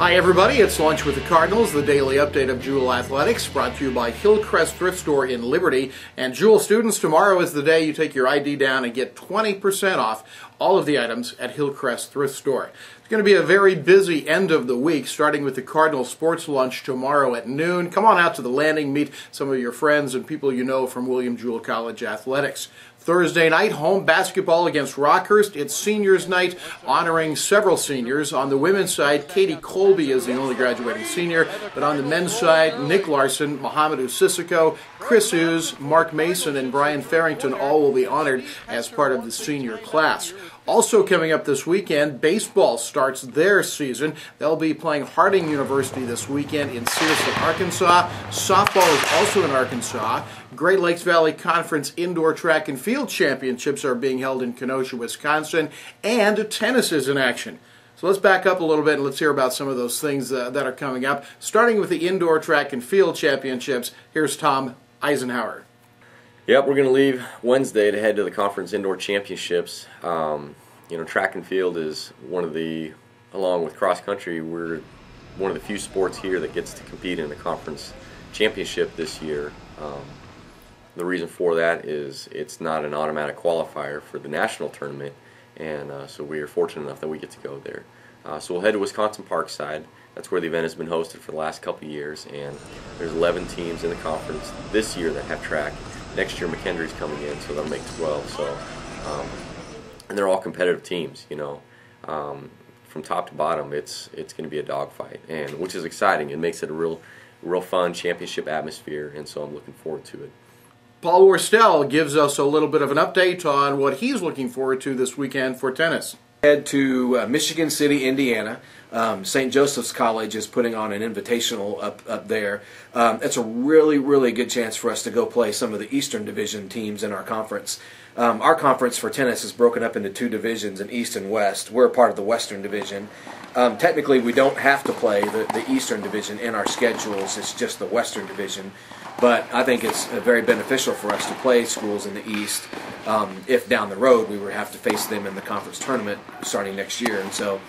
Hi everybody, it's Lunch with the Cardinals, the daily update of Jewel Athletics, brought to you by Hillcrest Thrift Store in Liberty. And Jewel students, tomorrow is the day you take your ID down and get 20% off all of the items at Hillcrest Thrift Store. It's going to be a very busy end of the week, starting with the Cardinals Sports Lunch tomorrow at noon. Come on out to the landing, meet some of your friends and people you know from William Jewell College Athletics. Thursday night, home basketball against Rockhurst. It's seniors night, honoring several seniors. On the women's side, Katie Colby is the only graduating senior, but on the men's side, Nick Larson, Mohamed Usisiko, Chris Hughes, Mark Mason, and Brian Farrington all will be honored as part of the senior class. Also coming up this weekend, baseball starts their season. They'll be playing Harding University this weekend in Searcy, Arkansas. Softball is also in Arkansas. Great Lakes Valley Conference Indoor Track and Field Championships are being held in Kenosha, Wisconsin. And tennis is in action. So let's back up a little bit and let's hear about some of those things that are coming up. Starting with the Indoor Track and Field Championships, here's Tom Eisenhower. Yep, we're going to leave Wednesday to head to the Conference Indoor Championships. Track and field is one of the, along with cross country, we're one of the few sports here that gets to compete in the Conference Championship this year. The reason for that is it's not an automatic qualifier for the national tournament, and so we are fortunate enough that we get to go there. So we'll head to Wisconsin Parkside. That's where the event has been hosted for the last couple of years, and there's 11 teams in the conference this year that have track. Next year McKendree's coming in, so that'll make 12. So, and they're all competitive teams, you know. From top to bottom, it's going to be a dogfight, and which is exciting. It makes it a real fun championship atmosphere, and so I'm looking forward to it. Paul Worstel gives us a little bit of an update on what he's looking forward to this weekend for tennis. Head to Michigan City, Indiana. St. Joseph's College is putting on an invitational up there. It's a really good chance for us to go play some of the Eastern Division teams in our conference. Our conference for tennis is broken up into two divisions, in East and West. We're a part of the Western Division. Technically, we don't have to play the Eastern Division in our schedules. It's just the Western Division. But I think it's very beneficial for us to play schools in the East if down the road we would have to face them in the conference tournament starting next year. And so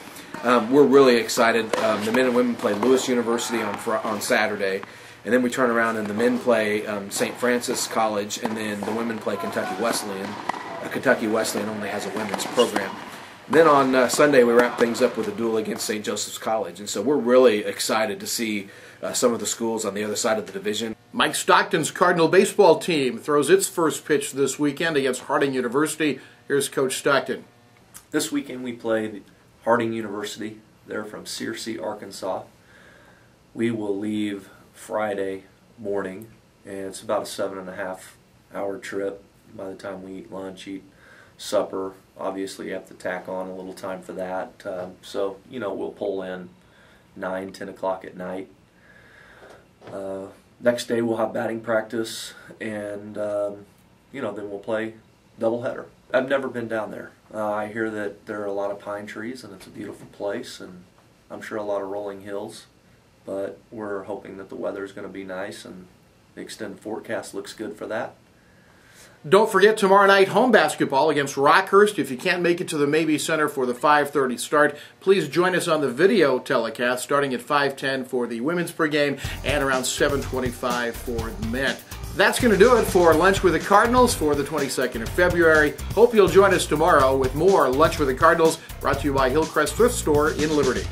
we're really excited. The men and women play Lewis University on Saturday, and then we turn around and the men play St. Francis College, and then the women play Kentucky Wesleyan. Kentucky Wesleyan only has a women's program. Then on Sunday we wrap things up with a duel against St. Joseph's College, and so we're really excited to see some of the schools on the other side of the division. Mike Stockton's Cardinal baseball team throws its first pitch this weekend against Harding University. Here's Coach Stockton. This weekend we played Harding University. They're from Searcy, Arkansas. We will leave Friday morning, and it's about a 7.5-hour trip by the time we eat lunch, eat supper. Obviously you have to tack on a little time for that. So, we'll pull in 9, 10 o'clock at night. Next day we'll have batting practice, and then we'll play doubleheader. I've never been down there. I hear that there are a lot of pine trees, and it's a beautiful place, and I'm sure a lot of rolling hills. But we're hoping that the weather is going to be nice, and the extended forecast looks good for that. Don't forget tomorrow night home basketball against Rockhurst. If you can't make it to the Mabee Center for the 5:30 start, please join us on the video telecast starting at 5:10 for the women's pregame and around 7:25 for the men. That's going to do it for Lunch with the Cardinals for the 22nd of February. Hope you'll join us tomorrow with more Lunch with the Cardinals, brought to you by Hillcrest Thrift Store in Liberty.